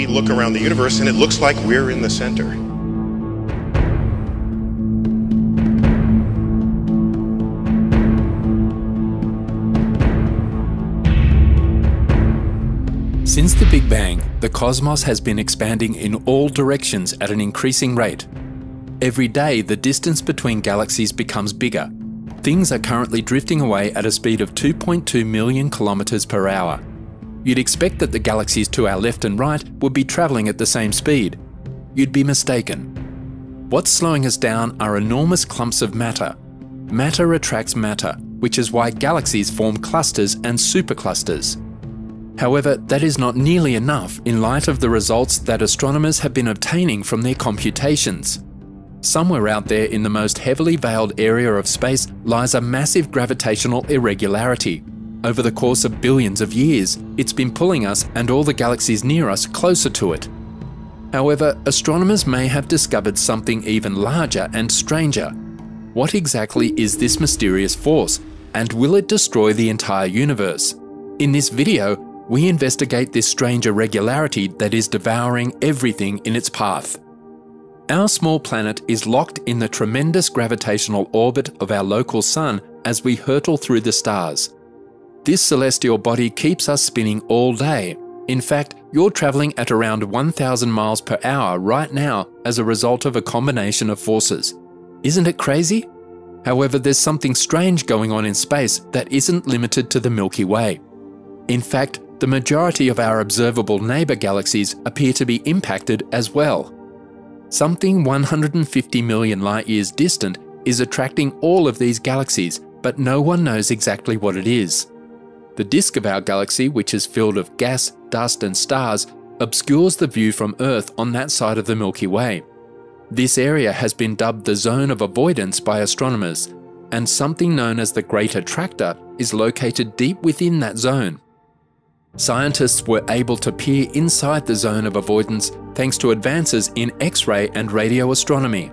we look around the universe and it looks like we're in the center. Since the Big Bang, the cosmos has been expanding in all directions at an increasing rate. Every day, the distance between galaxies becomes bigger. Things are currently drifting away at a speed of 2.2 million kilometers per hour. You'd expect that the galaxies to our left and right would be traveling at the same speed. You'd be mistaken. What's slowing us down are enormous clumps of matter. Matter attracts matter, which is why galaxies form clusters and superclusters. However, that is not nearly enough in light of the results that astronomers have been obtaining from their computations. Somewhere out there in the most heavily veiled area of space lies a massive gravitational irregularity. Over the course of billions of years, it's been pulling us and all the galaxies near us closer to it. However, astronomers may have discovered something even larger and stranger. What exactly is this mysterious force, and will it destroy the entire universe? In this video, we investigate this strange irregularity that is devouring everything in its path. Our small planet is locked in the tremendous gravitational orbit of our local sun as we hurtle through the stars. This celestial body keeps us spinning all day. In fact, you're traveling at around 1,000 miles per hour right now as a result of a combination of forces. Isn't it crazy? However, there's something strange going on in space that isn't limited to the Milky Way. In fact, the majority of our observable neighbour galaxies appear to be impacted as well. Something 150 million light-years distant is attracting all of these galaxies, but no one knows exactly what it is. The disk of our galaxy, which is filled with gas, dust and stars, obscures the view from Earth on that side of the Milky Way. This area has been dubbed the zone of avoidance by astronomers, and something known as the Great Attractor is located deep within that zone. Scientists were able to peer inside the zone of avoidance thanks to advances in X-ray and radio astronomy.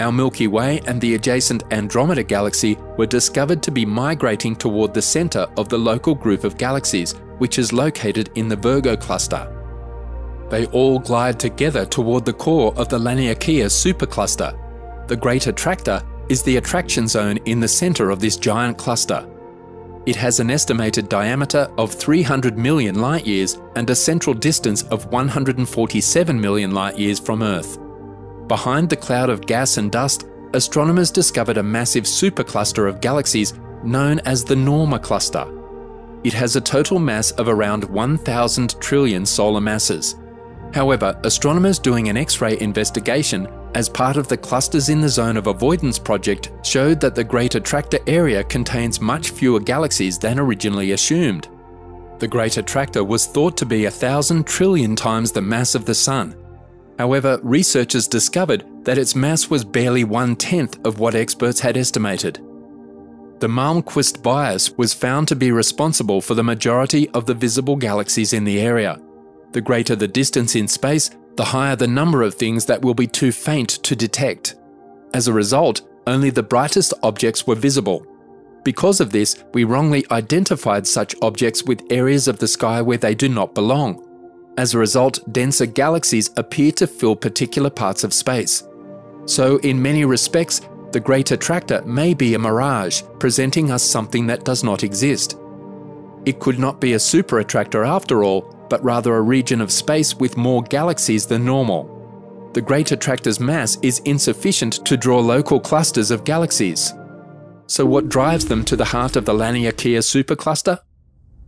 Our Milky Way and the adjacent Andromeda galaxy were discovered to be migrating toward the center of the local group of galaxies, which is located in the Virgo cluster. They all glide together toward the core of the Laniakea supercluster. The Great Attractor is the attraction zone in the center of this giant cluster. It has an estimated diameter of 300 million light-years and a central distance of 147 million light-years from Earth. Behind the cloud of gas and dust, astronomers discovered a massive supercluster of galaxies known as the Norma cluster. It has a total mass of around 1,000 trillion solar masses. However, astronomers doing an X-ray investigation as part of the Clusters in the Zone of Avoidance project showed that the Great Attractor area contains much fewer galaxies than originally assumed. The Great Attractor was thought to be 1,000 trillion times the mass of the Sun. However, researchers discovered that its mass was barely 1/10 of what experts had estimated. The Malmquist bias was found to be responsible for the majority of the visible galaxies in the area. The greater the distance in space, the higher the number of things that will be too faint to detect. As a result, only the brightest objects were visible. Because of this, we wrongly identified such objects with areas of the sky where they do not belong. As a result, denser galaxies appear to fill particular parts of space. So, in many respects, the Great Attractor may be a mirage, presenting us something that does not exist. It could not be a super attractor after all, but rather a region of space with more galaxies than normal. The Great Attractor's mass is insufficient to draw local clusters of galaxies. So what drives them to the heart of the Laniakea supercluster?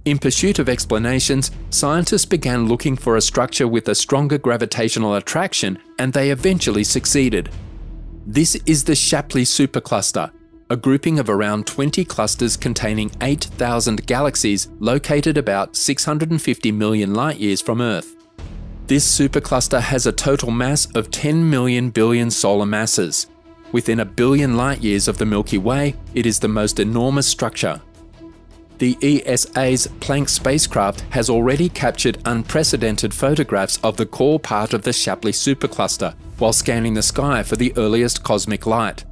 In pursuit of explanations, scientists began looking for a structure with a stronger gravitational attraction, and they eventually succeeded. This is the Shapley supercluster, a grouping of around 20 clusters containing 8,000 galaxies located about 650 million light-years from Earth. This supercluster has a total mass of 10 million billion solar masses. Within a billion light-years of the Milky Way, it is the most enormous structure. The ESA's Planck spacecraft has already captured unprecedented photographs of the core part of the Shapley supercluster while scanning the sky for the earliest cosmic light.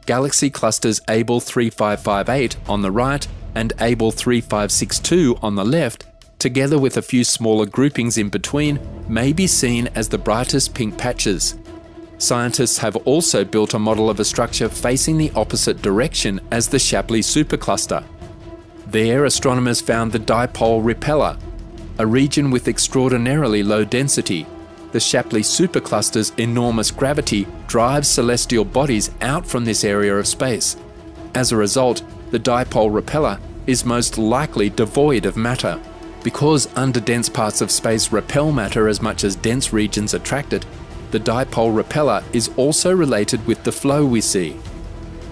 Galaxy clusters Abell 3558 on the right and Abell 3562 on the left together with a few smaller groupings in between, may be seen as the brightest pink patches. Scientists have also built a model of a structure facing the opposite direction as the Shapley supercluster. There, astronomers found the dipole repeller, a region with extraordinarily low density. The Shapley supercluster's enormous gravity drives celestial bodies out from this area of space. As a result, the dipole repeller is most likely devoid of matter. Because underdense parts of space repel matter as much as dense regions attract it, the dipole repeller is also related with the flow we see.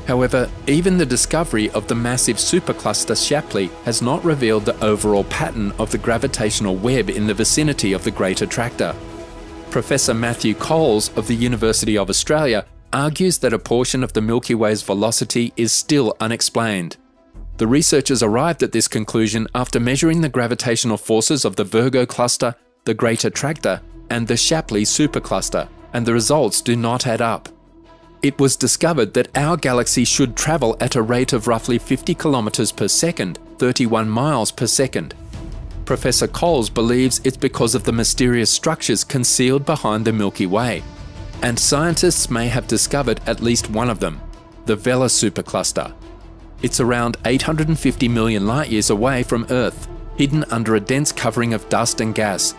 However, even the discovery of the massive supercluster Shapley has not revealed the overall pattern of the gravitational web in the vicinity of the Great Attractor. Professor Matthew Coles of the University of Australia argues that a portion of the Milky Way's velocity is still unexplained. The researchers arrived at this conclusion after measuring the gravitational forces of the Virgo cluster, the Great Attractor, and the Shapley supercluster, and the results do not add up. It was discovered that our galaxy should travel at a rate of roughly 50 kilometers per second, 31 miles per second. Professor Coles believes it's because of the mysterious structures concealed behind the Milky Way, and scientists may have discovered at least one of them, the Vela supercluster. It's around 850 million light-years away from Earth, hidden under a dense covering of dust and gas.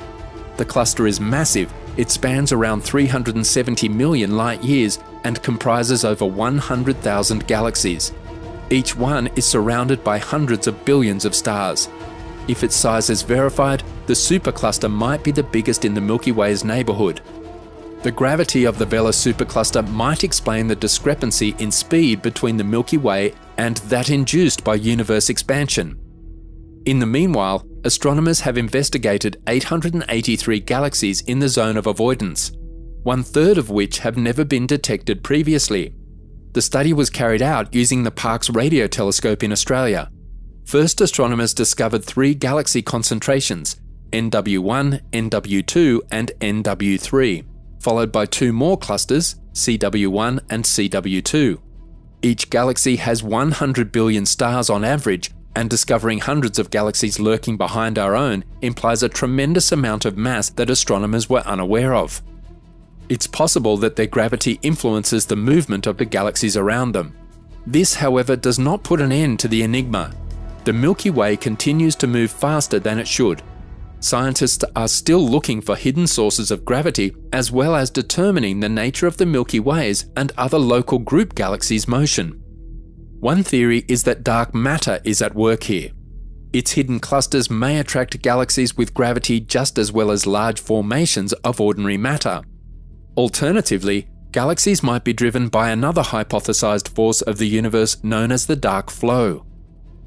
The cluster is massive. It spans around 370 million light-years and comprises over 100,000 galaxies. Each one is surrounded by hundreds of billions of stars. If its size is verified, the supercluster might be the biggest in the Milky Way's neighbourhood. The gravity of the Vela supercluster might explain the discrepancy in speed between the Milky Way and that induced by universe expansion. In the meanwhile, astronomers have investigated 883 galaxies in the zone of avoidance, 1/3 of which have never been detected previously. The study was carried out using the Parkes radio telescope in Australia. First, astronomers discovered 3 galaxy concentrations, NW1, NW2 and NW3, followed by 2 more clusters, CW1 and CW2. Each galaxy has 100 billion stars on average, and discovering hundreds of galaxies lurking behind our own implies a tremendous amount of mass that astronomers were unaware of. It's possible that their gravity influences the movement of the galaxies around them. This, however, does not put an end to the enigma. The Milky Way continues to move faster than it should. Scientists are still looking for hidden sources of gravity, as well as determining the nature of the Milky Way's and other local group galaxies' motion. One theory is that dark matter is at work here. Its hidden clusters may attract galaxies with gravity just as well as large formations of ordinary matter. Alternatively, galaxies might be driven by another hypothesized force of the universe known as the dark flow.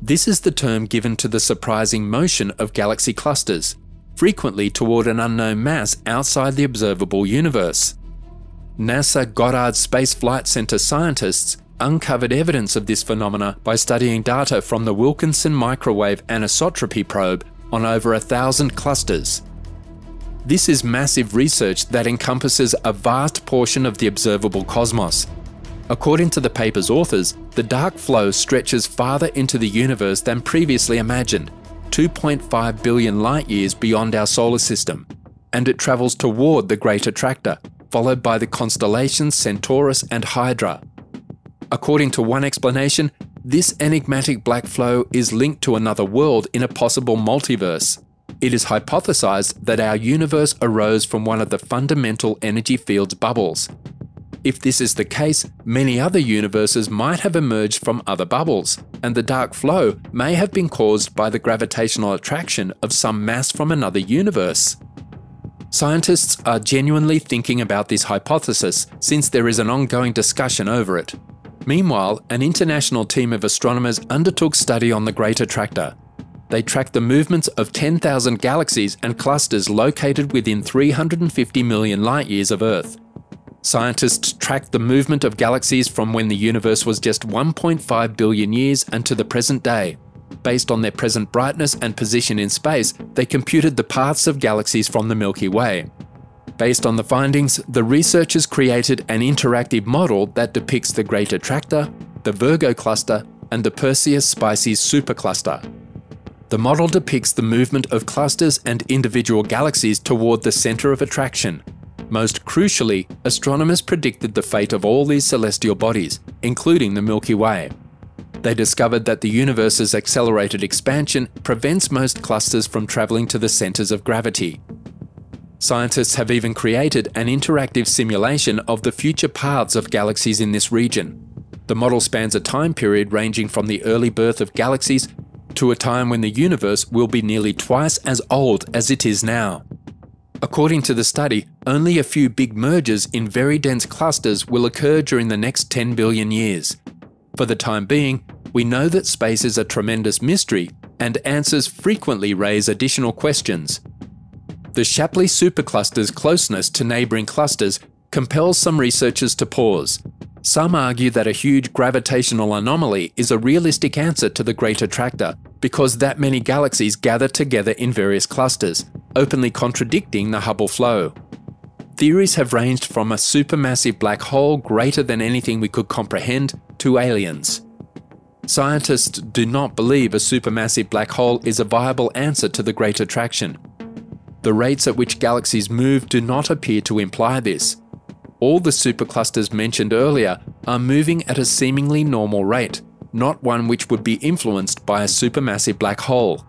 This is the term given to the surprising motion of galaxy clusters, frequently toward an unknown mass outside the observable universe. NASA Goddard Space Flight Center scientists uncovered evidence of this phenomena by studying data from the Wilkinson microwave anisotropy probe on over 1,000 clusters. This is massive research that encompasses a vast portion of the observable cosmos. According to the paper's authors, the dark flow stretches farther into the universe than previously imagined, 2.5 billion light-years beyond our solar system, and it travels toward the Great Attractor, followed by the constellations Centaurus and Hydra. According to one explanation, this enigmatic black flow is linked to another world in a possible multiverse. It is hypothesized that our universe arose from one of the fundamental energy field's bubbles. If this is the case, many other universes might have emerged from other bubbles, and the dark flow may have been caused by the gravitational attraction of some mass from another universe. Scientists are genuinely thinking about this hypothesis since there is an ongoing discussion over it. Meanwhile, an international team of astronomers undertook study on the Great Attractor. They tracked the movements of 10,000 galaxies and clusters located within 350 million light-years of Earth. Scientists tracked the movement of galaxies from when the universe was just 1.5 billion years and to the present day. Based on their present brightness and position in space, they computed the paths of galaxies from the Milky Way. Based on the findings, the researchers created an interactive model that depicts the Great Attractor, the Virgo cluster, and the Perseus Spices supercluster. The model depicts the movement of clusters and individual galaxies toward the centre of attraction. Most crucially, astronomers predicted the fate of all these celestial bodies, including the Milky Way. They discovered that the universe's accelerated expansion prevents most clusters from travelling to the centres of gravity. Scientists have even created an interactive simulation of the future paths of galaxies in this region. The model spans a time period ranging from the early birth of galaxies to a time when the universe will be nearly twice as old as it is now. According to the study, only a few big mergers in very dense clusters will occur during the next 10 billion years. For the time being, we know that space is a tremendous mystery, and answers frequently raise additional questions. The Shapley supercluster's closeness to neighbouring clusters compels some researchers to pause. Some argue that a huge gravitational anomaly is a realistic answer to the Great Attractor because that many galaxies gather together in various clusters, openly contradicting the Hubble flow. Theories have ranged from a supermassive black hole greater than anything we could comprehend to aliens. Scientists do not believe a supermassive black hole is a viable answer to the Great Attraction. The rates at which galaxies move do not appear to imply this. All the superclusters mentioned earlier are moving at a seemingly normal rate, not one which would be influenced by a supermassive black hole.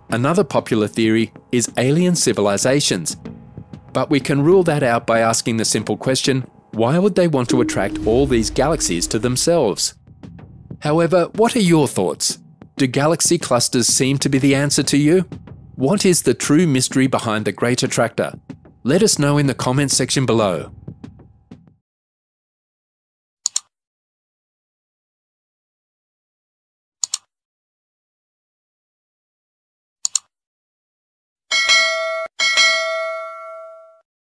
Another popular theory is alien civilizations. But we can rule that out by asking the simple question, why would they want to attract all these galaxies to themselves? However, what are your thoughts? Do galaxy clusters seem to be the answer to you? What is the true mystery behind the Great Attractor? Let us know in the comments section below.